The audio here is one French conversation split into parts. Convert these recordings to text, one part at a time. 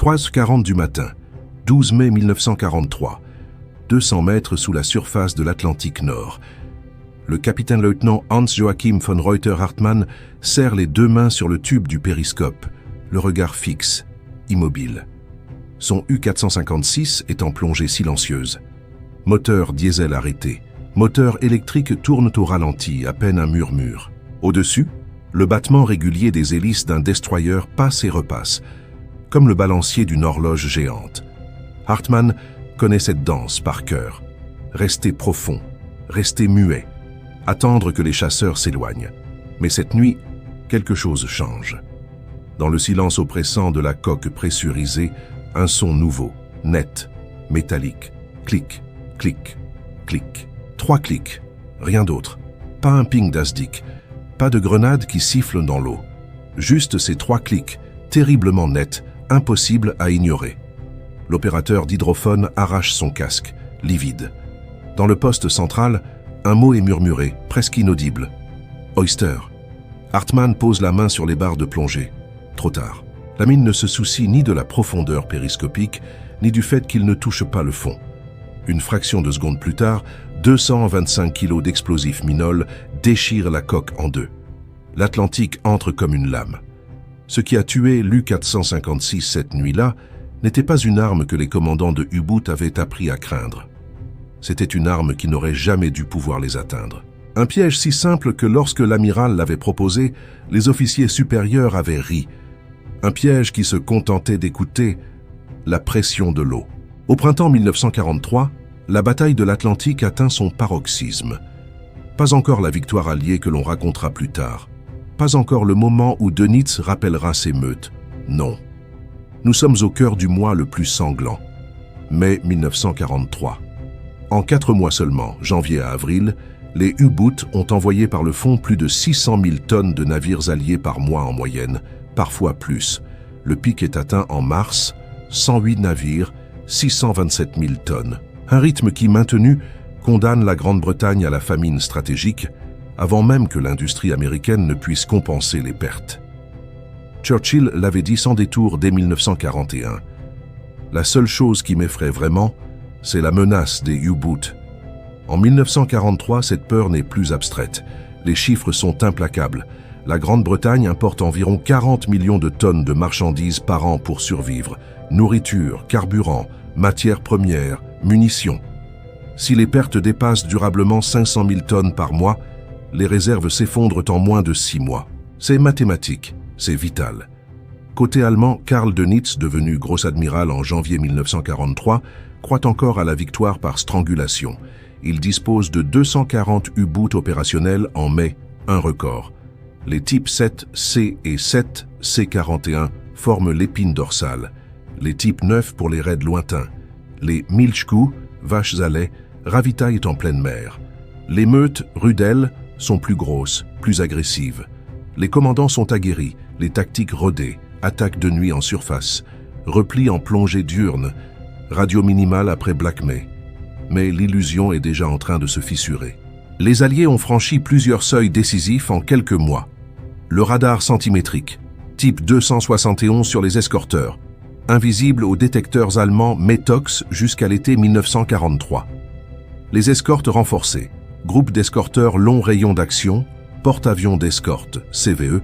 3h40 du matin, 12 mai 1943, 200 mètres sous la surface de l'Atlantique Nord. Le capitaine-lieutenant Hans-Joachim von Reuter-Hartmann serre les deux mains sur le tube du périscope, le regard fixe, immobile. Son U-456 est en plongée silencieuse. Moteur diesel arrêté. Moteurs électriques tournent au ralenti, à peine un murmure. Au-dessus, le battement régulier des hélices d'un destroyer passe et repasse, comme le balancier d'une horloge géante. Hartmann connaît cette danse par cœur. Rester profond, rester muet, attendre que les chasseurs s'éloignent. Mais cette nuit, quelque chose change. Dans le silence oppressant de la coque pressurisée, un son nouveau, net, métallique. Clic, clic, clic. 3 clics, rien d'autre. Pas un ping d'ASDIC, pas de grenade qui siffle dans l'eau. Juste ces 3 clics, terriblement nets, impossibles à ignorer. L'opérateur d'hydrophone arrache son casque, livide. Dans le poste central, un mot est murmuré, presque inaudible. Oyster. Hartmann pose la main sur les barres de plongée. Trop tard. La mine ne se soucie ni de la profondeur périscopique, ni du fait qu'il ne touche pas le fond. Une fraction de seconde plus tard, 225 kg d'explosifs Minol déchirent la coque en deux. L'Atlantique entre comme une lame. Ce qui a tué l'U-456 cette nuit-là n'était pas une arme que les commandants de U-Boot avaient appris à craindre. C'était une arme qui n'aurait jamais dû pouvoir les atteindre. Un piège si simple que lorsque l'amiral l'avait proposé, les officiers supérieurs avaient ri. Un piège qui se contentait d'écouter la pression de l'eau. Au printemps 1943, la bataille de l'Atlantique atteint son paroxysme. Pas encore la victoire alliée que l'on racontera plus tard. Pas encore le moment où Dönitz rappellera ses meutes. Non. Nous sommes au cœur du mois le plus sanglant. Mai 1943. En 4 mois seulement, janvier à avril, les U-Boot ont envoyé par le fond plus de 600 000 tonnes de navires alliés par mois en moyenne, parfois plus. Le pic est atteint en mars, 108 navires, 627 000 tonnes. Un rythme qui, maintenu, condamne la Grande-Bretagne à la famine stratégique, avant même que l'industrie américaine ne puisse compenser les pertes. Churchill l'avait dit sans détour dès 1941. La seule chose qui m'effraie vraiment, c'est la menace des U-Boot. En 1943, cette peur n'est plus abstraite. Les chiffres sont implacables. La Grande-Bretagne importe environ 40 millions de tonnes de marchandises par an pour survivre. Nourriture, carburant, matières premières, munitions. Si les pertes dépassent durablement 500 000 tonnes par mois, les réserves s'effondrent en moins de 6 mois. C'est mathématique, c'est vital. Côté allemand, Karl Dönitz, devenu gros admiral en janvier 1943, croit encore à la victoire par strangulation. Il dispose de 240 U-Boot opérationnels en mai, un record. Les types 7C et 7C41 forment l'épine dorsale. Les types 9 pour les raids lointains. Les Milchkuh, vaches à lait, ravitaillent en pleine mer. Les meutes, rudelles, sont plus grosses, plus agressives. Les commandants sont aguerris, les tactiques rodées, attaques de nuit en surface, repli en plongée diurne, radio minimale après Black May. Mais l'illusion est déjà en train de se fissurer. Les Alliés ont franchi plusieurs seuils décisifs en quelques mois. Le radar centimétrique, type 271 sur les escorteurs, invisible aux détecteurs allemands METOX jusqu'à l'été 1943. Les escortes renforcées, groupe d'escorteurs long rayon d'action, porte-avions d'escorte, CVE,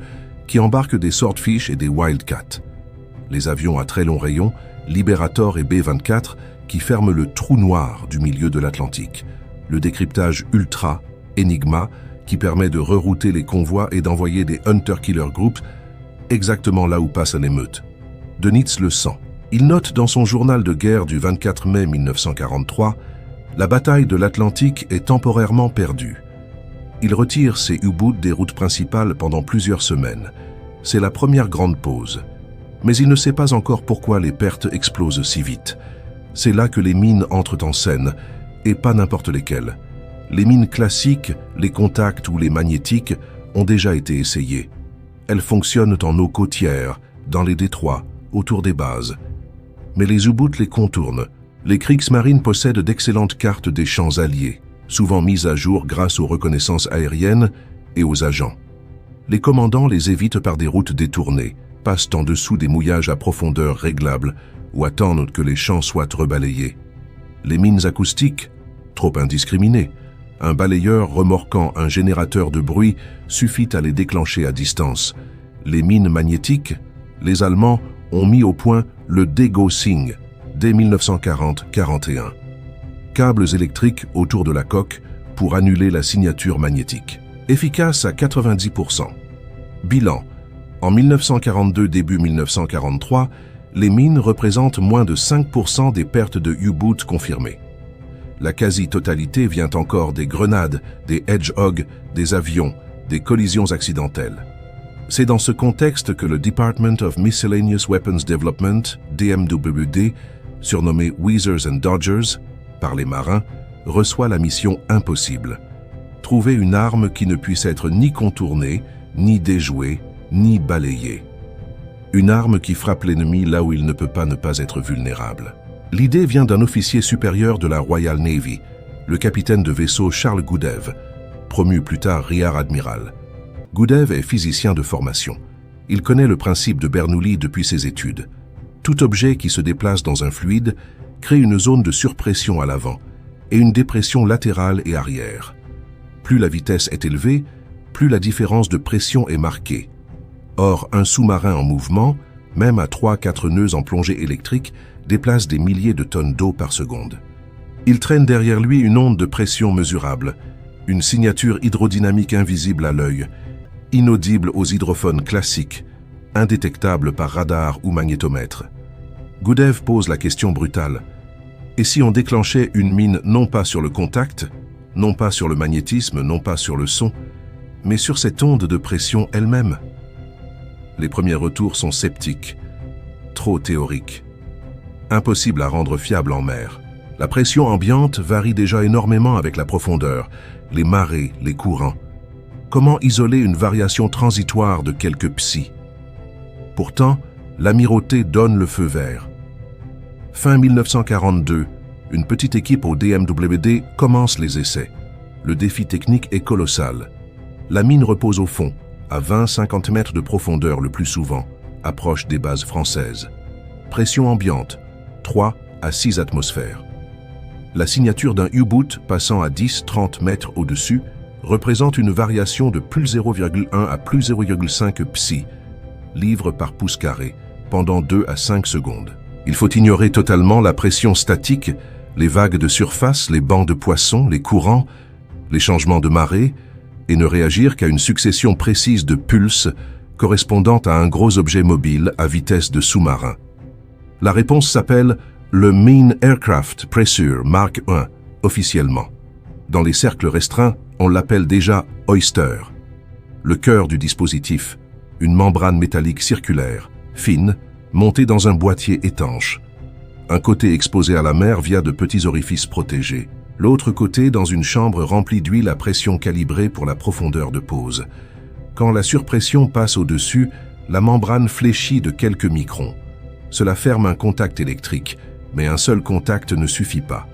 qui embarquent des Swordfish et des Wildcat. Les avions à très long rayon, Liberator et B-24, qui ferment le trou noir du milieu de l'Atlantique. Le décryptage Ultra, Enigma, qui permet de rerouter les convois et d'envoyer des Hunter Killer Groups exactement là où passent les meutes. Dönitz le sent. Il note dans son journal de guerre du 24 mai 1943 « La bataille de l'Atlantique est temporairement perdue ». Il retire ses U-Boot des routes principales pendant plusieurs semaines. C'est la première grande pause. Mais il ne sait pas encore pourquoi les pertes explosent si vite. C'est là que les mines entrent en scène, et pas n'importe lesquelles. Les mines classiques, les contacts ou les magnétiques ont déjà été essayées. Elles fonctionnent en eau côtière, dans les détroits, autour des bases. Mais les U-Boot les contournent. Les Kriegsmarine possèdent d'excellentes cartes des champs alliés, souvent mises à jour grâce aux reconnaissances aériennes et aux agents. Les commandants les évitent par des routes détournées, passent en dessous des mouillages à profondeur réglables ou attendent que les champs soient rebalayés. Les mines acoustiques, trop indiscriminées. Un balayeur remorquant un générateur de bruit suffit à les déclencher à distance. Les mines magnétiques, les Allemands ont mis au point le degaussing dès 1940-41. Câbles électriques autour de la coque pour annuler la signature magnétique. Efficace à 90%. Bilan. En 1942, début 1943, les mines représentent moins de 5% des pertes de U-boot confirmées. La quasi-totalité vient encore des grenades, des Hedgehog, des avions, des collisions accidentelles. C'est dans ce contexte que le Department of Miscellaneous Weapons Development, DMWD, surnommé Weasers and Dodgers, par les marins, reçoit la mission impossible. Trouver une arme qui ne puisse être ni contournée, ni déjouée, ni balayée. Une arme qui frappe l'ennemi là où il ne peut pas ne pas être vulnérable. L'idée vient d'un officier supérieur de la Royal Navy, le capitaine de vaisseau Charles Goudev, promu plus tard Rear Admiral. Goudev est physicien de formation. Il connaît le principe de Bernoulli depuis ses études. Tout objet qui se déplace dans un fluide crée une zone de surpression à l'avant et une dépression latérale et arrière. Plus la vitesse est élevée, plus la différence de pression est marquée. Or, un sous-marin en mouvement, même à 3-4 nœuds en plongée électrique, déplace des milliers de tonnes d'eau par seconde. Il traîne derrière lui une onde de pression mesurable, une signature hydrodynamique invisible à l'œil, inaudible aux hydrophones classiques, indétectable par radar ou magnétomètre. Goudev pose la question brutale. Et si on déclenchait une mine non pas sur le contact, non pas sur le magnétisme, non pas sur le son, mais sur cette onde de pression elle-même? Les premiers retours sont sceptiques, trop théoriques. Impossible à rendre fiable en mer. La pression ambiante varie déjà énormément avec la profondeur, les marées, les courants. Comment isoler une variation transitoire de quelques psi? Pourtant, l'amirauté donne le feu vert. Fin 1942, une petite équipe au DMWD commence les essais. Le défi technique est colossal. La mine repose au fond, à 20-50 mètres de profondeur le plus souvent, approche des bases françaises. Pression ambiante, 3 à 6 atmosphères. La signature d'un U-boot passant à 10-30 mètres au-dessus représente une variation de plus 0,1 à plus 0,5 psi, livres par pouce carré, pendant 2 à 5 secondes. Il faut ignorer totalement la pression statique, les vagues de surface, les bancs de poissons, les courants, les changements de marée, et ne réagir qu'à une succession précise de pulses correspondant à un gros objet mobile à vitesse de sous-marin. La réponse s'appelle le Mean Aircraft Pressure Mark I, officiellement. Dans les cercles restreints, on l'appelle déjà Oyster. Le cœur du dispositif, une membrane métallique circulaire, fine, montée dans un boîtier étanche. Un côté exposé à la mer via de petits orifices protégés. L'autre côté dans une chambre remplie d'huile à pression calibrée pour la profondeur de pose. Quand la surpression passe au-dessus, la membrane fléchit de quelques microns. Cela ferme un contact électrique, mais un seul contact ne suffit pas.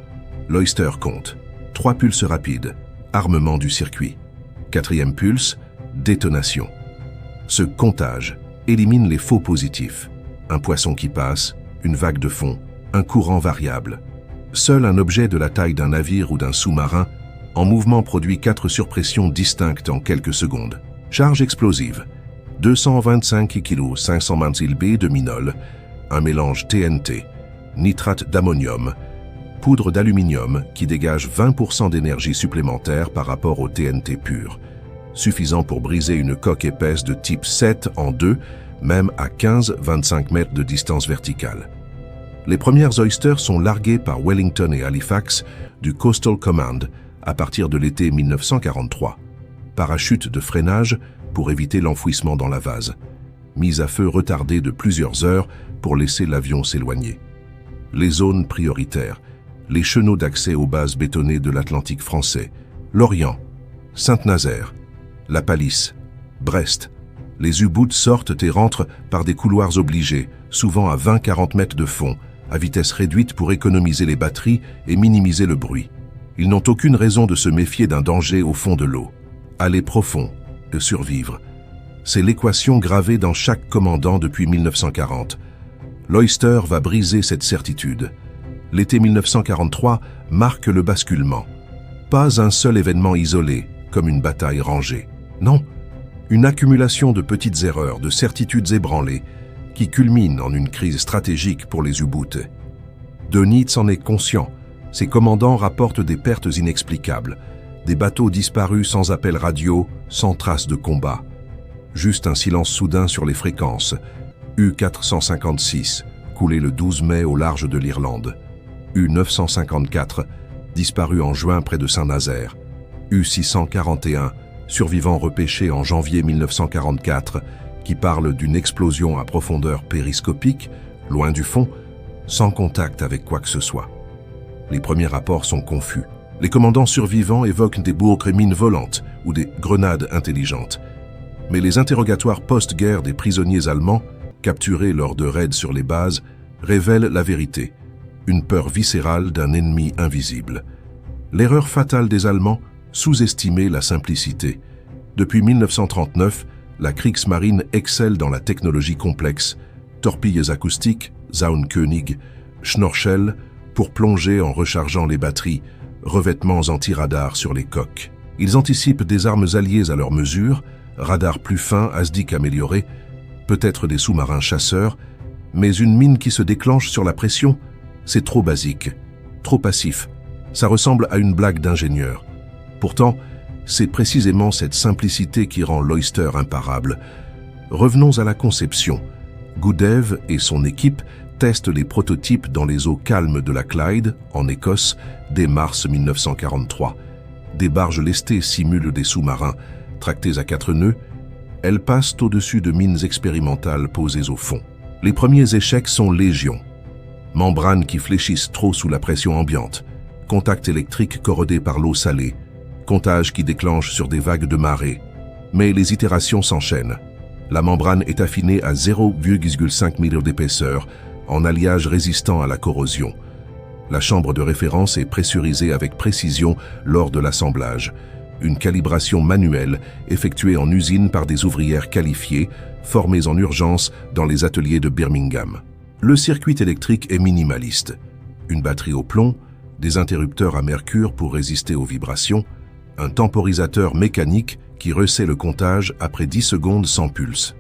L'Oyster compte. 3 pulses rapides, armement du circuit. 4e pulse, détonation. Ce comptage élimine les faux positifs. Un poisson qui passe, une vague de fond, un courant variable. Seul un objet de la taille d'un navire ou d'un sous-marin, en mouvement produit 4 surpressions distinctes en quelques secondes. Charge explosive, 225 kg 520 lb de minol, un mélange TNT, nitrate d'ammonium, poudre d'aluminium qui dégage 20% d'énergie supplémentaire par rapport au TNT pur, suffisant pour briser une coque épaisse de type 7 en 2, même à 15-25 mètres de distance verticale. Les premières Oyster sont larguées par Wellington et Halifax du Coastal Command à partir de l'été 1943. Parachute de freinage pour éviter l'enfouissement dans la vase. Mise à feu retardée de plusieurs heures pour laisser l'avion s'éloigner. Les zones prioritaires, les chenaux d'accès aux bases bétonnées de l'Atlantique français, Lorient, Saint-Nazaire, La Pallice, Brest. Les U-boots sortent et rentrent par des couloirs obligés, souvent à 20-40 mètres de fond, à vitesse réduite pour économiser les batteries et minimiser le bruit. Ils n'ont aucune raison de se méfier d'un danger au fond de l'eau. Aller profond, de survivre. C'est l'équation gravée dans chaque commandant depuis 1940. L'Oyster va briser cette certitude. L'été 1943 marque le basculement. Pas un seul événement isolé, comme une bataille rangée. Non, une accumulation de petites erreurs, de certitudes ébranlées, qui culmine en une crise stratégique pour les U-boots. Dönitz en est conscient. Ses commandants rapportent des pertes inexplicables, des bateaux disparus sans appel radio, sans trace de combat. Juste un silence soudain sur les fréquences. U-456, coulé le 12 mai au large de l'Irlande. U-954, disparu en juin près de Saint-Nazaire. U-641, survivant repêché en janvier 1944, qui parle d'une explosion à profondeur périscopique, loin du fond, sans contact avec quoi que ce soit. Les premiers rapports sont confus. Les commandants survivants évoquent des bourgs et mines volantes ou des grenades intelligentes. Mais les interrogatoires post-guerre des prisonniers allemands, capturés lors de raids sur les bases, révèlent la vérité, une peur viscérale d'un ennemi invisible. L'erreur fatale des Allemands, sous-estimer la simplicité. Depuis 1939, la Kriegsmarine excelle dans la technologie complexe, torpilles acoustiques, Zaunkönig, Schnorchel, pour plonger en rechargeant les batteries, revêtements anti-radar sur les coques. Ils anticipent des armes alliées à leur mesure, radars plus fins, ASDIC améliorés, peut-être des sous-marins chasseurs, mais une mine qui se déclenche sur la pression, c'est trop basique, trop passif. Ça ressemble à une blague d'ingénieur. Pourtant, c'est précisément cette simplicité qui rend l'Oyster imparable. Revenons à la conception. Goudev et son équipe testent les prototypes dans les eaux calmes de la Clyde, en Écosse, dès mars 1943. Des barges lestées simulent des sous-marins. Tractées à 4 nœuds, elles passent au-dessus de mines expérimentales posées au fond. Les premiers échecs sont légion. Membranes qui fléchissent trop sous la pression ambiante, contact électrique corrodé par l'eau salée, comptage qui déclenche sur des vagues de marée. Mais les itérations s'enchaînent. La membrane est affinée à 0,5 mm d'épaisseur, en alliage résistant à la corrosion. La chambre de référence est pressurisée avec précision lors de l'assemblage. Une calibration manuelle effectuée en usine par des ouvrières qualifiées, formées en urgence dans les ateliers de Birmingham. Le circuit électrique est minimaliste. Une batterie au plomb, des interrupteurs à mercure pour résister aux vibrations, un temporisateur mécanique qui reçait le comptage après 10 secondes sans pulse.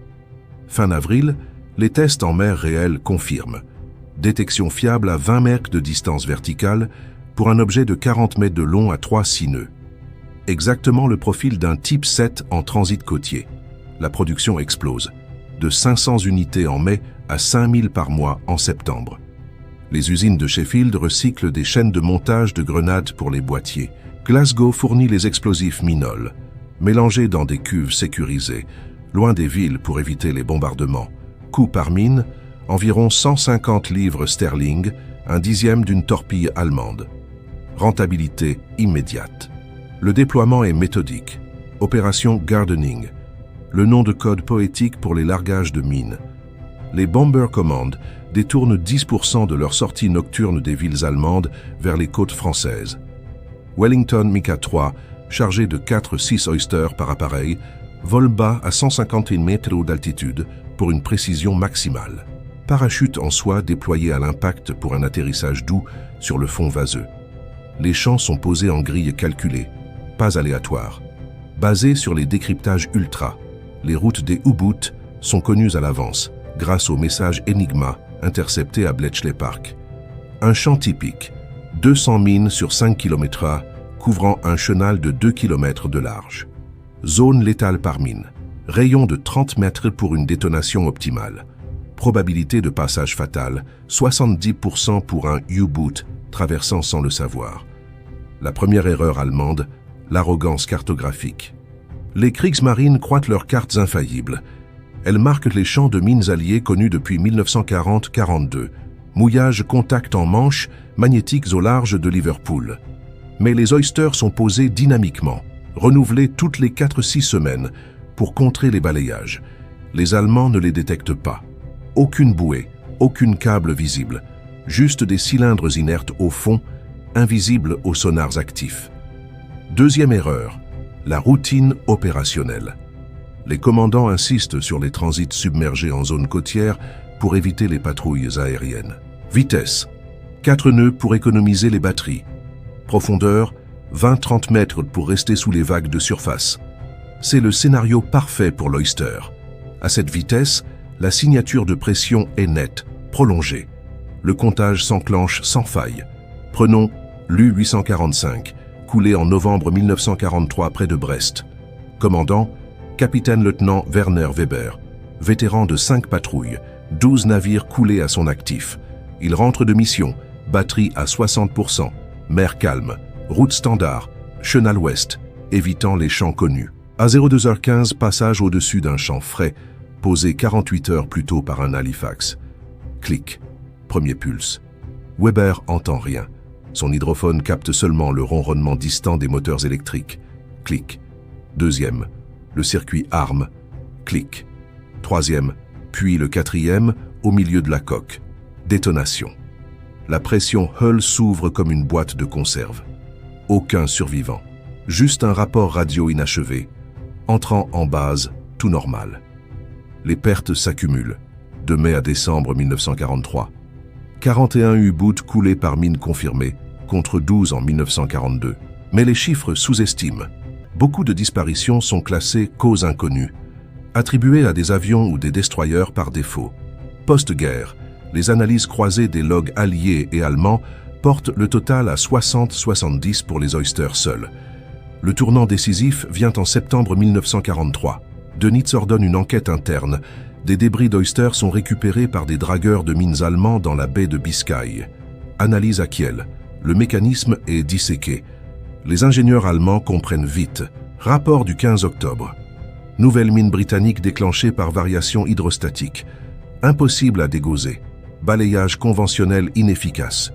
Fin avril, les tests en mer réelle confirment. Détection fiable à 20 mètres de distance verticale pour un objet de 40 mètres de long à 3-6 nœuds. Exactement le profil d'un type 7 en transit côtier. La production explose. De 500 unités en mai à 5000 par mois en septembre. Les usines de Sheffield recyclent des chaînes de montage de grenades pour les boîtiers. Glasgow fournit les explosifs Minol, mélangés dans des cuves sécurisées, loin des villes pour éviter les bombardements. Coût par mine, environ 150 livres sterling, un dixième d'une torpille allemande. Rentabilité immédiate. Le déploiement est méthodique. Opération Gardening, le nom de code poétique pour les largages de mines. Les Bomber Command détournent 10% de leur sortie nocturne des villes allemandes vers les côtes françaises. Wellington Mika 3, chargé de 4-6 Oyster par appareil, vole bas à 151 mètres d'altitude pour une précision maximale. Parachute en soie déployé à l'impact pour un atterrissage doux sur le fond vaseux. Les champs sont posés en grille calculée, pas aléatoires. Basés sur les décryptages ultra, les routes des U-boots sont connues à l'avance, grâce au message Enigma intercepté à Bletchley Park. Un champ typique, 200 mines sur 5 km/h, couvrant un chenal de 2 km de large. Zone létale par mine, rayon de 30 mètres pour une détonation optimale. Probabilité de passage fatal, 70% pour un U-boot traversant sans le savoir. La première erreur allemande, l'arrogance cartographique. Les Kriegsmarine croient leurs cartes infaillibles. Elles marquent les champs de mines alliés connus depuis 1940-42. Mouillage contact en Manche, magnétiques au large de Liverpool. Mais les Oysters sont posés dynamiquement, renouvelés toutes les 4-6 semaines pour contrer les balayages. Les Allemands ne les détectent pas. Aucune bouée, aucune câble visible, juste des cylindres inertes au fond, invisibles aux sonars actifs. Deuxième erreur, la routine opérationnelle. Les commandants insistent sur les transits submergés en zone côtière pour éviter les patrouilles aériennes. Vitesse: 4 nœuds pour économiser les batteries. Profondeur: 20-30 mètres pour rester sous les vagues de surface. C'est le scénario parfait pour l'Oyster. À cette vitesse, la signature de pression est nette, prolongée. Le comptage s'enclenche sans faille. Prenons l'U-845, coulé en novembre 1943 près de Brest. Commandant: capitaine-lieutenant Werner Weber, vétéran de 5 patrouilles, 12 navires coulés à son actif. Il rentre de mission, batterie à 60%, mer calme, route standard, chenal ouest, évitant les champs connus. À 02h15, passage au-dessus d'un champ frais, posé 48 heures plus tôt par un Halifax. Clic. Premier pulse. Weber entend rien. Son hydrophone capte seulement le ronronnement distant des moteurs électriques. Clic. Deuxième. Le circuit arme. Clic. Troisième, puis le quatrième, au milieu de la coque. Détonation. La pression Hull s'ouvre comme une boîte de conserve. Aucun survivant. Juste un rapport radio inachevé. Entrant en base, tout normal. Les pertes s'accumulent. De mai à décembre 1943. 41 U-boots coulés par mine confirmée, contre 12 en 1942. Mais les chiffres sous-estiment. Beaucoup de disparitions sont classées cause inconnue, attribuées à des avions ou des destroyers par défaut. Post-guerre, les analyses croisées des logs alliés et allemands portent le total à 60-70 pour les Oysters seuls. Le tournant décisif vient en septembre 1943. Dönitz ordonne une enquête interne. Des débris d'Oysters sont récupérés par des dragueurs de mines allemands dans la baie de Biscaye. Analyse à Kiel. Le mécanisme est disséqué. Les ingénieurs allemands comprennent vite. Rapport du 15 octobre. Nouvelle mine britannique déclenchée par variation hydrostatique. Impossible à dégauser. Balayage conventionnel inefficace.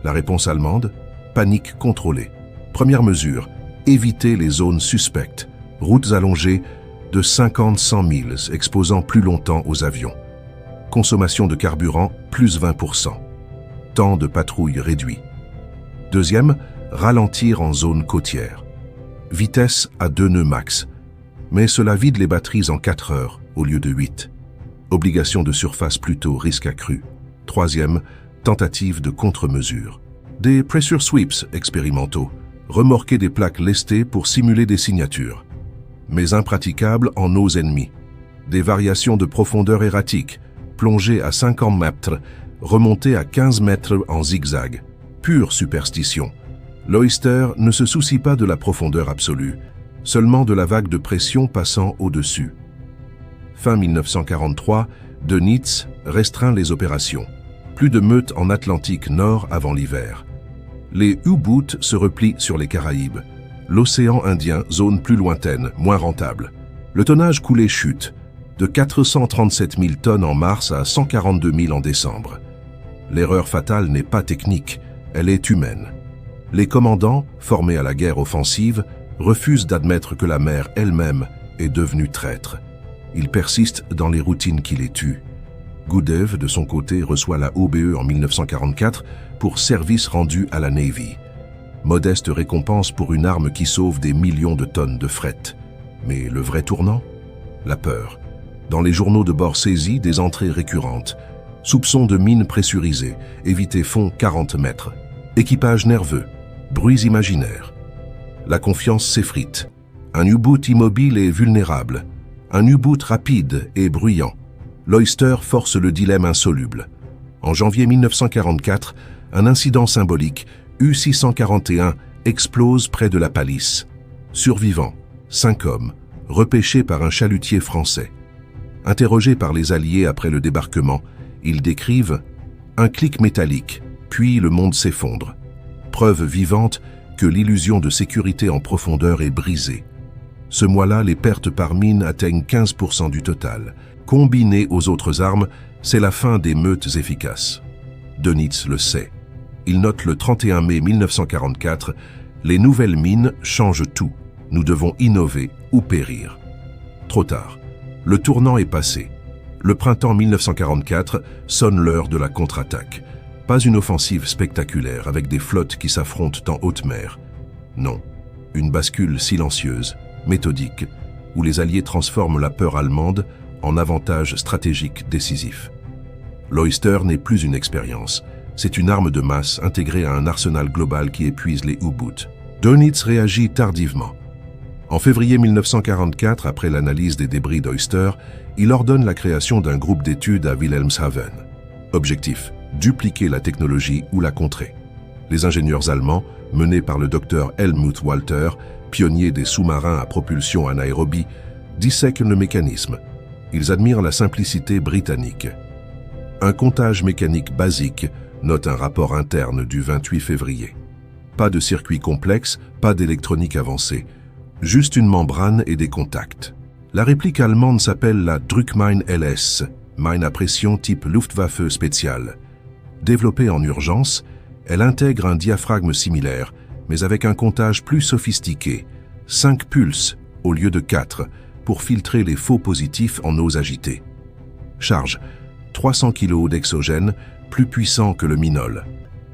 La réponse allemande? Panique contrôlée. Première mesure, éviter les zones suspectes. Routes allongées de 50-100 milles, exposant plus longtemps aux avions. Consommation de carburant, plus 20%. Temps de patrouille réduit. Deuxième, ralentir en zone côtière. Vitesse à 2 nœuds max. Mais cela vide les batteries en 4 heures au lieu de 8. Obligation de surface plutôt, risque accru. Troisième, tentative de contre-mesure. Des pressure sweeps expérimentaux. Remorquer des plaques lestées pour simuler des signatures. Mais impraticables en eaux ennemies. Des variations de profondeur erratiques. Plonger à 50 mètres, remonter à 15 mètres en zigzag. Pure superstition. L'Oyster ne se soucie pas de la profondeur absolue, seulement de la vague de pression passant au-dessus. Fin 1943, Dönitz restreint les opérations. Plus de meutes en Atlantique Nord avant l'hiver. Les U-boots se replient sur les Caraïbes. L'océan Indien, zone plus lointaine, moins rentable. Le tonnage coulé chute, de 437 000 tonnes en mars à 142 000 en décembre. L'erreur fatale n'est pas technique, elle est humaine. Les commandants, formés à la guerre offensive, refusent d'admettre que la mer elle-même est devenue traître. Ils persistent dans les routines qui les tuent. Goudev, de son côté, reçoit la OBE en 1944 pour service rendu à la Navy. Modeste récompense pour une arme qui sauve des millions de tonnes de fret. Mais le vrai tournant? La peur. Dans les journaux de bord saisis, des entrées récurrentes. Soupçons de mines pressurisées, éviter fond 40 mètres. Équipage nerveux, bruits imaginaires. La confiance s'effrite. Un U-boot immobile et vulnérable. Un U-boot rapide et bruyant. L'Oyster force le dilemme insoluble. En janvier 1944, un incident symbolique, U-641, explose près de la Pallice. Survivants, 5 hommes, repêchés par un chalutier français. Interrogés par les Alliés après le débarquement, ils décrivent un clic métallique, puis le monde s'effondre. Preuve vivante que l'illusion de sécurité en profondeur est brisée. Ce mois-là, les pertes par mine atteignent 15% du total. Combinées aux autres armes, c'est la fin des meutes efficaces. Dönitz le sait. Il note le 31 mai 1944, « Les nouvelles mines changent tout. Nous devons innover ou périr. » Trop tard. Le tournant est passé. Le printemps 1944 sonne l'heure de la contre-attaque. Pas une offensive spectaculaire avec des flottes qui s'affrontent en haute mer. Non, une bascule silencieuse, méthodique, où les Alliés transforment la peur allemande en avantage stratégique décisif. L'Oyster n'est plus une expérience, c'est une arme de masse intégrée à un arsenal global qui épuise les U-boots. Dönitz réagit tardivement. En février 1944, après l'analyse des débris d'Oyster, il ordonne la création d'un groupe d'études à Wilhelmshaven. Objectif: dupliquer la technologie ou la contrer. Les ingénieurs allemands, menés par le docteur Helmut Walter, pionnier des sous-marins à propulsion anaérobie, dissèquent le mécanisme. Ils admirent la simplicité britannique. Un comptage mécanique basique, note un rapport interne du 28 février. Pas de circuit complexe, pas d'électronique avancée. Juste une membrane et des contacts. La réplique allemande s'appelle la Druckmine LS, mine à pression type Luftwaffe spéciale. Développée en urgence, elle intègre un diaphragme similaire, mais avec un comptage plus sophistiqué, 5 pulses au lieu de 4, pour filtrer les faux positifs en eaux agitées. Charge: 300 kg d'hexogène, plus puissant que le minol.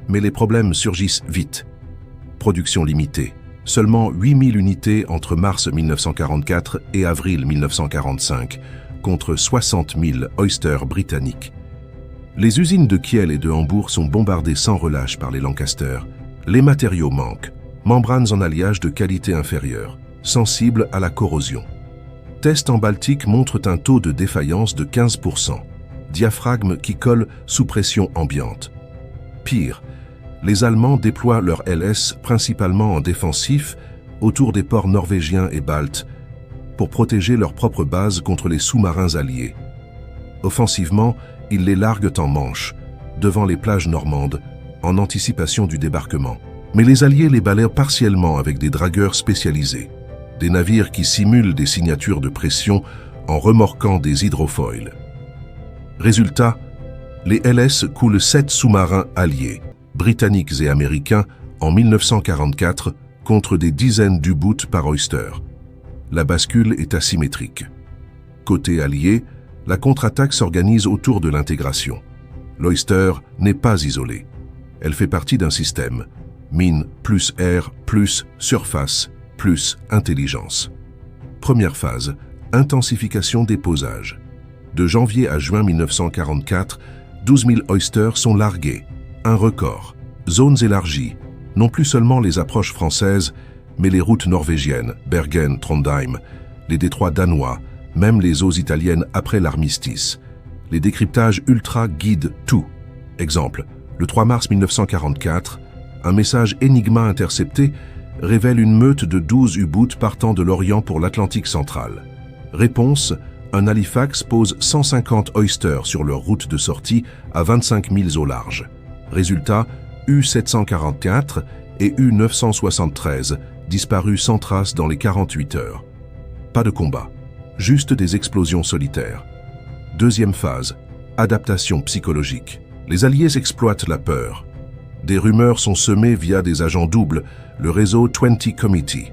Mais les problèmes surgissent vite. Production limitée. Seulement 8000 unités entre mars 1944 et avril 1945, contre 60 000 Oyster britanniques. Les usines de Kiel et de Hambourg sont bombardées sans relâche par les Lancaster. Les matériaux manquent, membranes en alliage de qualité inférieure, sensibles à la corrosion. Tests en Baltique montrent un taux de défaillance de 15%, diaphragme qui colle sous pression ambiante. Pire, les Allemands déploient leur LS principalement en défensif autour des ports norvégiens et baltes pour protéger leurs propres bases contre les sous-marins alliés. Offensivement, ils les larguent en Manche, devant les plages normandes, en anticipation du débarquement. Mais les Alliés les balayent partiellement avec des dragueurs spécialisés, des navires qui simulent des signatures de pression en remorquant des hydrofoils. Résultat, les LS coulent 7 sous-marins alliés, britanniques et américains, en 1944 contre des dizaines d'U-boots par Oyster. La bascule est asymétrique. Côté allié, la contre-attaque s'organise autour de l'intégration. L'Oyster n'est pas isolée. Elle fait partie d'un système. Mine plus air plus surface plus intelligence. Première phase, intensification des posages. De janvier à juin 1944, 12 000 Oyster sont largués. Un record. Zones élargies. Non plus seulement les approches françaises, mais les routes norvégiennes, Bergen, Trondheim, les détroits danois, même les eaux italiennes après l'armistice. Les décryptages ultra guident tout. Exemple, le 3 mars 1944, un message Enigma intercepté révèle une meute de 12 U-boots partant de l'Orient pour l'Atlantique central. Réponse, un Halifax pose 150 Oyster sur leur route de sortie à 25 milles au large. Résultat, U-744 et U-973 disparus sans trace dans les 48 heures. Pas de combat, juste des explosions solitaires. Deuxième phase, adaptation psychologique. Les Alliés exploitent la peur. Des rumeurs sont semées via des agents doubles, le réseau 20 Committee.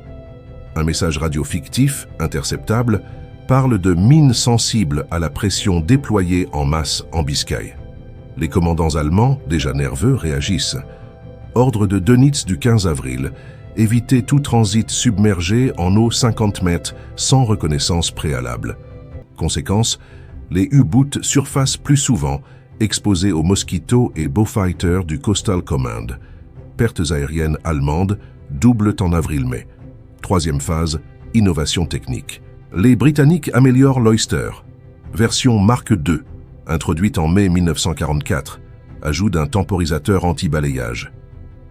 Un message radio fictif, interceptable, parle de mines sensibles à la pression déployée en masse en Biscaye. Les commandants allemands, déjà nerveux, réagissent. Ordre de Dönitz du 15 avril, éviter tout transit submergé en eau 50 mètres sans reconnaissance préalable. Conséquence, les U-boots surfacent plus souvent, exposés aux Mosquito et Beaufighter du Coastal Command. Pertes aériennes allemandes doublent en avril-mai. Troisième phase, innovation technique. Les Britanniques améliorent l'Oyster. Version Mark II, introduite en mai 1944, ajout d'un temporisateur anti-balayage.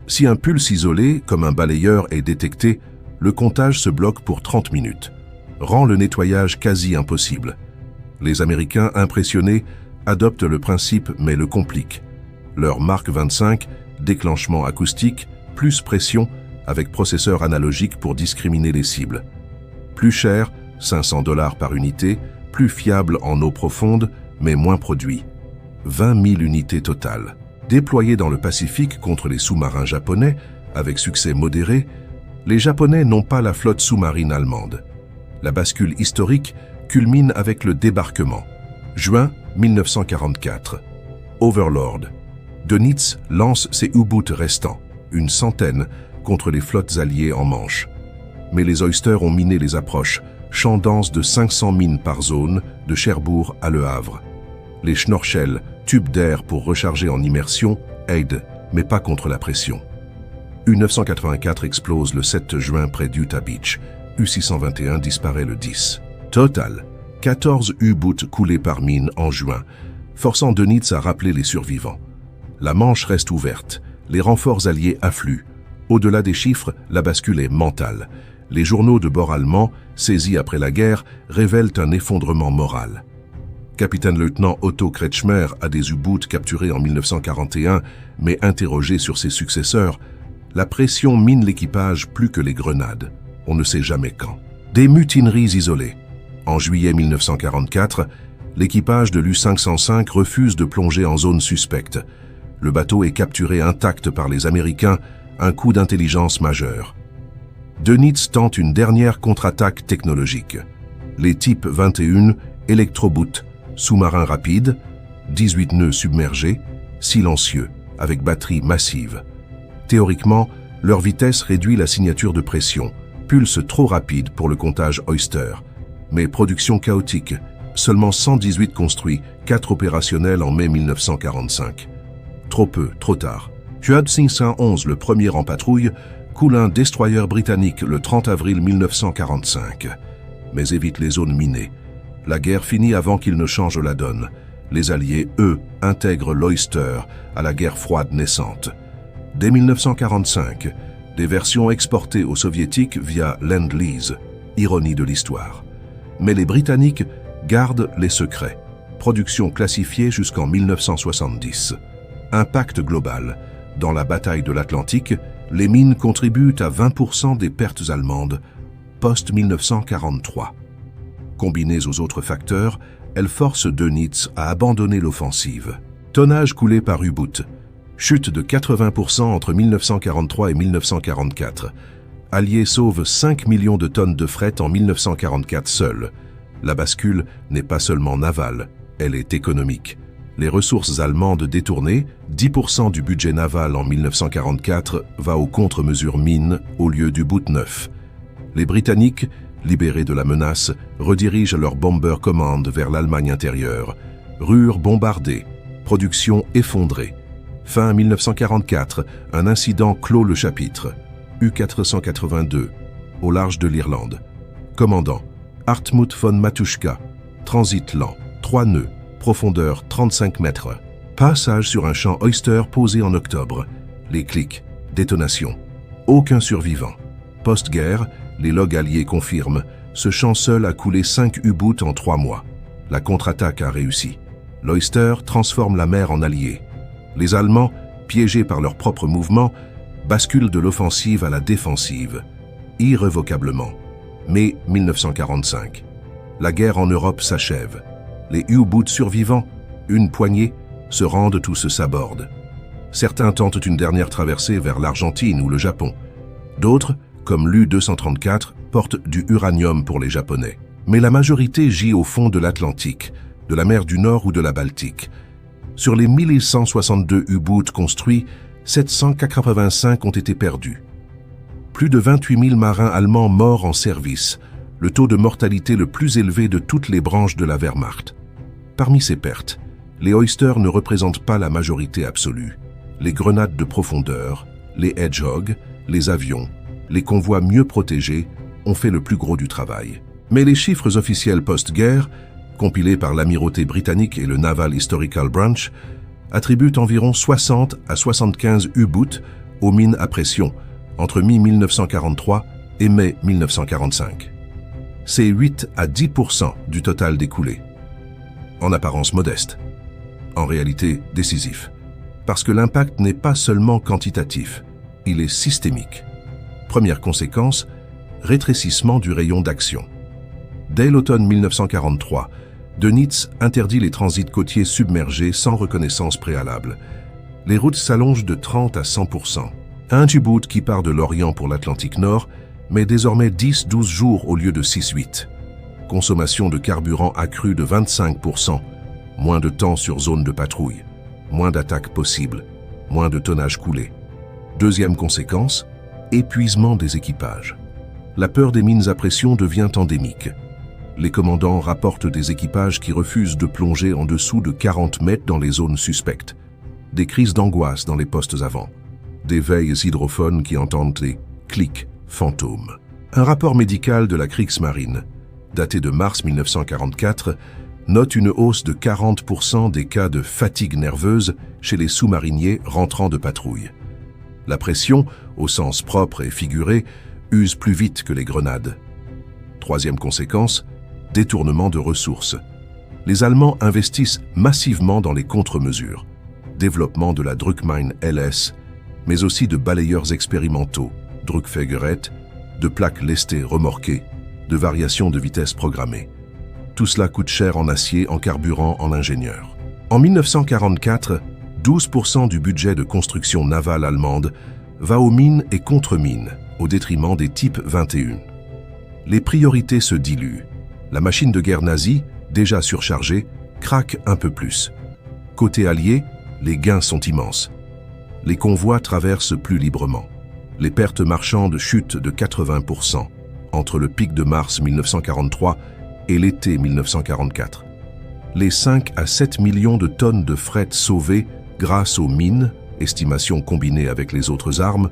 Si un pulse isolé, comme un balayeur, est détecté, le comptage se bloque pour 30 minutes. Rend le nettoyage quasi impossible. Les Américains, impressionnés, adoptent le principe mais le compliquent. Leur Mark 25, déclenchement acoustique, plus pression, avec processeur analogique pour discriminer les cibles. Plus cher, 500 $ par unité, plus fiable en eau profonde, mais moins produit. 20 000 unités totales. Déployés dans le Pacifique contre les sous-marins japonais, avec succès modéré, les Japonais n'ont pas la flotte sous-marine allemande. La bascule historique culmine avec le débarquement. Juin 1944. Overlord. Dönitz lance ses U-boots restants, une centaine, contre les flottes alliées en Manche. Mais les Oyster ont miné les approches, champ dense de 500 mines par zone, de Cherbourg à Le Havre. Les schnorchels, tubes d'air pour recharger en immersion, aident, mais pas contre la pression. U-984 explose le 7 juin près d'Utah Beach. U-621 disparaît le 10. Total, 14 U-boots coulés par mine en juin, forçant Dönitz à rappeler les survivants. La Manche reste ouverte, les renforts alliés affluent. Au-delà des chiffres, la bascule est mentale. Les journaux de bord allemands, saisis après la guerre, révèlent un effondrement moral. Capitaine-lieutenant Otto Kretschmer a des U-boots capturés en 1941, mais interrogé sur ses successeurs, la pression mine l'équipage plus que les grenades. On ne sait jamais quand. Des mutineries isolées. En juillet 1944, l'équipage de l'U-505 refuse de plonger en zone suspecte. Le bateau est capturé intact par les Américains, un coup d'intelligence majeur. Dönitz tente une dernière contre-attaque technologique. Les types 21 électroboot, sous-marins rapides, 18 nœuds submergés, silencieux, avec batterie massive. Théoriquement, leur vitesse réduit la signature de pression, pulse trop rapide pour le comptage Oyster. Mais production chaotique, seulement 118 construits, 4 opérationnels en mai 1945. Trop peu, trop tard. Juad 511, le premier en patrouille, coule un destroyer britannique le 30 avril 1945, mais évite les zones minées. La guerre finit avant qu'il ne change la donne. Les Alliés, eux, intègrent l'Oyster à la guerre froide naissante. Dès 1945, des versions exportées aux Soviétiques via Lend-Lease, ironie de l'histoire. Mais les Britanniques gardent les secrets. Production classifiée jusqu'en 1970. Impact global. Dans la bataille de l'Atlantique, les mines contribuent à 20% des pertes allemandes, post-1943. Combinées aux autres facteurs, elles forcent Dönitz à abandonner l'offensive. Tonnage coulé par U-boot. Chute de 80% entre 1943 et 1944. Alliés sauvent 5 millions de tonnes de fret en 1944 seuls. La bascule n'est pas seulement navale, elle est économique. Les ressources allemandes détournées, 10% du budget naval en 1944 va aux contre-mesures mines au lieu du boot neuf. Les Britanniques, libérés de la menace, redirigent leur Bomber Command vers l'Allemagne intérieure. Ruhr bombardée, production effondrée. Fin 1944, un incident clôt le chapitre. U-482, au large de l'Irlande. Commandant, Hartmut von Matuschka. Transit lent, 3 nœuds, profondeur 35 mètres. Passage sur un champ Oyster posé en octobre. Les clics, détonation. Aucun survivant. Post-guerre, les logs alliés confirment, ce champ seul a coulé 5 U-boots en 3 mois. La contre-attaque a réussi. L'Oyster transforme la mer en allié. Les Allemands, piégés par leur propre mouvement, basculent de l'offensive à la défensive, irrévocablement. Mai 1945. La guerre en Europe s'achève. Les U-boots survivants, une poignée, se rendent ou se sabordent. Certains tentent une dernière traversée vers l'Argentine ou le Japon. D'autres, comme l'U-234, portent du uranium pour les Japonais. Mais la majorité gît au fond de l'Atlantique, de la mer du Nord ou de la Baltique. Sur les 1162 U-boots construits, 785 ont été perdus. Plus de 28 000 marins allemands morts en service, le taux de mortalité le plus élevé de toutes les branches de la Wehrmacht. Parmi ces pertes, les Oyster ne représentent pas la majorité absolue. Les grenades de profondeur, les Hedgehog, les avions, les convois mieux protégés ont fait le plus gros du travail. Mais les chiffres officiels post-guerre, compilés par l'Amirauté britannique et le Naval Historical Branch, attribuent environ 60 à 75 U-boots aux mines à pression entre mi-1943 et mai 1945. C'est 8 à 10% du total découlé. En apparence modeste, en réalité décisif, parce que l'impact n'est pas seulement quantitatif, il est systémique. Première conséquence, rétrécissement du rayon d'action. Dès l'automne 1943, Dönitz interdit les transits côtiers submergés sans reconnaissance préalable. Les routes s'allongent de 30 à 100%. Un U-boot qui part de l'Orient pour l'Atlantique Nord met désormais 10-12 jours au lieu de 6-8. Consommation de carburant accrue de 25%, moins de temps sur zone de patrouille, moins d'attaques possibles, moins de tonnage coulé. Deuxième conséquence, épuisement des équipages. la peur des mines à pression devient endémique. Les commandants rapportent des équipages qui refusent de plonger en dessous de 40 mètres dans les zones suspectes. Des crises d'angoisse dans les postes avant. Des veilles hydrophones qui entendent les clics fantômes. Un rapport médical de la Kriegsmarine, daté de mars 1944, note une hausse de 40% des cas de fatigue nerveuse chez les sous-mariniers rentrant de patrouille. La pression, au sens propre et figuré, use plus vite que les grenades. Troisième conséquence, détournement de ressources. Les Allemands investissent massivement dans les contre-mesures. Développement de la Druckmine LS, mais aussi de balayeurs expérimentaux, Druckfegeret, de plaques lestées remorquées, de variations de vitesse programmées. Tout cela coûte cher en acier, en carburant, en ingénieurs. En 1944, 12% du budget de construction navale allemande va aux mines et contre-mines, au détriment des types 21. Les priorités se diluent. La machine de guerre nazie, déjà surchargée, craque un peu plus. Côté allié, les gains sont immenses. Les convois traversent plus librement. Les pertes marchandes chutent de 80% entre le pic de mars 1943 et l'été 1944. Les 5 à 7 millions de tonnes de fret sauvées grâce aux mines, estimation combinée avec les autres armes,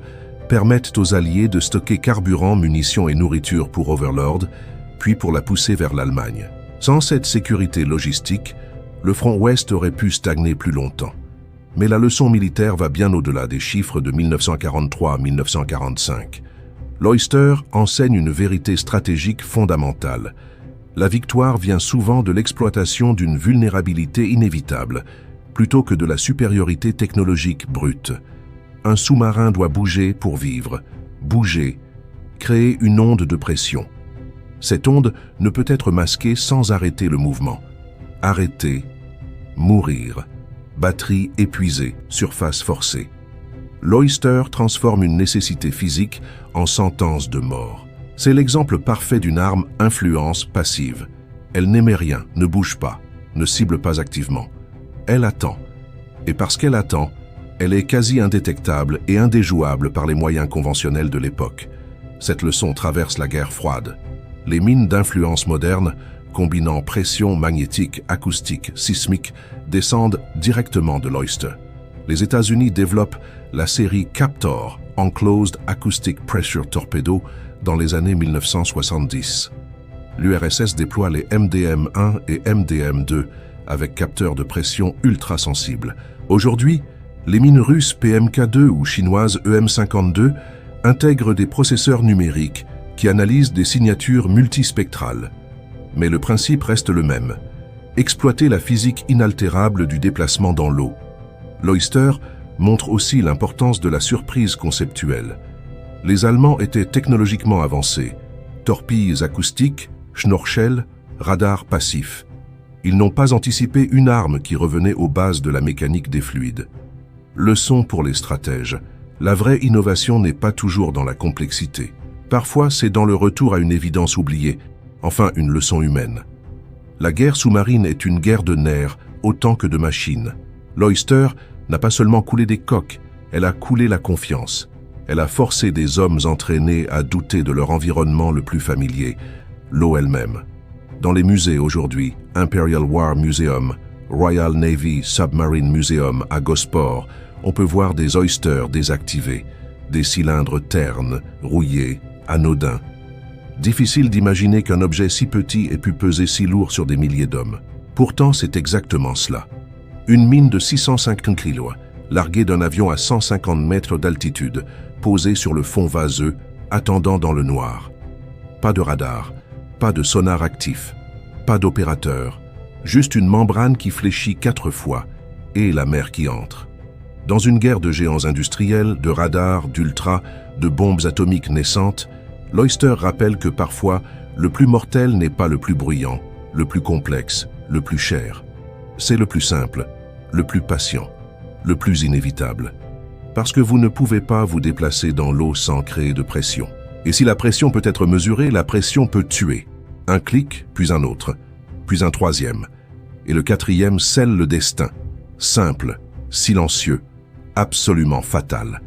permettent aux Alliés de stocker carburant, munitions et nourriture pour Overlord, puis pour la pousser vers l'Allemagne. Sans cette sécurité logistique, le front ouest aurait pu stagner plus longtemps. Mais la leçon militaire va bien au-delà des chiffres de 1943 à 1945. Leuster enseigne une vérité stratégique fondamentale. La victoire vient souvent de l'exploitation d'une vulnérabilité inévitable, plutôt que de la supériorité technologique brute. Un sous-marin doit bouger pour vivre, bouger, créer une onde de pression. Cette onde ne peut être masquée sans arrêter le mouvement. Arrêter, mourir, batterie épuisée, surface forcée. Leuster transforme une nécessité physique en sentence de mort. C'est l'exemple parfait d'une arme influence passive. Elle n'émet rien, ne bouge pas, ne cible pas activement. Elle attend. Et parce qu'elle attend, elle est quasi indétectable et indéjouable par les moyens conventionnels de l'époque. Cette leçon traverse la guerre froide. Les mines d'influence moderne, combinant pression magnétique, acoustique, sismique, descendent directement de Leuster. Les États-Unis développent la série Captor, Enclosed Acoustic Pressure Torpedo, dans les années 1970. L'URSS déploie les MDM-1 et MDM-2 avec capteurs de pression ultra sensibles. Aujourd'hui, les mines russes PMK-2 ou chinoises EM-52 intègrent des processeurs numériques qui analysent des signatures multispectrales. Mais le principe reste le même. Exploiter la physique inaltérable du déplacement dans l'eau. Leuster montre aussi l'importance de la surprise conceptuelle. Les Allemands étaient technologiquement avancés. Torpilles acoustiques, schnorchels, radars passifs. Ils n'ont pas anticipé une arme qui revenait aux bases de la mécanique des fluides. Leçon pour les stratèges. La vraie innovation n'est pas toujours dans la complexité. Parfois, c'est dans le retour à une évidence oubliée, enfin une leçon humaine. La guerre sous-marine est une guerre de nerfs autant que de machines. Leuster n'a pas seulement coulé des coques, elle a coulé la confiance. Elle a forcé des hommes entraînés à douter de leur environnement le plus familier, l'eau elle-même. Dans les musées aujourd'hui, Imperial War Museum, Royal Navy Submarine Museum à Gosport, on peut voir des oysters désactivés, des cylindres ternes, rouillés, anodins. Difficile d'imaginer qu'un objet si petit ait pu peser si lourd sur des milliers d'hommes. Pourtant, c'est exactement cela. Une mine de 650 kg, larguée d'un avion à 150 mètres d'altitude, posée sur le fond vaseux, attendant dans le noir. Pas de radar, pas de sonar actif, pas d'opérateur, juste une membrane qui fléchit 4 fois et la mer qui entre. Dans une guerre de géants industriels, de radars, d'ultra, de bombes atomiques naissantes, Leuster rappelle que parfois, le plus mortel n'est pas le plus bruyant, le plus complexe, le plus cher. C'est le plus simple, le plus patient, le plus inévitable. Parce que vous ne pouvez pas vous déplacer dans l'eau sans créer de pression. Et si la pression peut être mesurée, la pression peut tuer. Un clic, puis un autre, puis un troisième. Et le quatrième scelle le destin. Simple, silencieux, absolument fatal.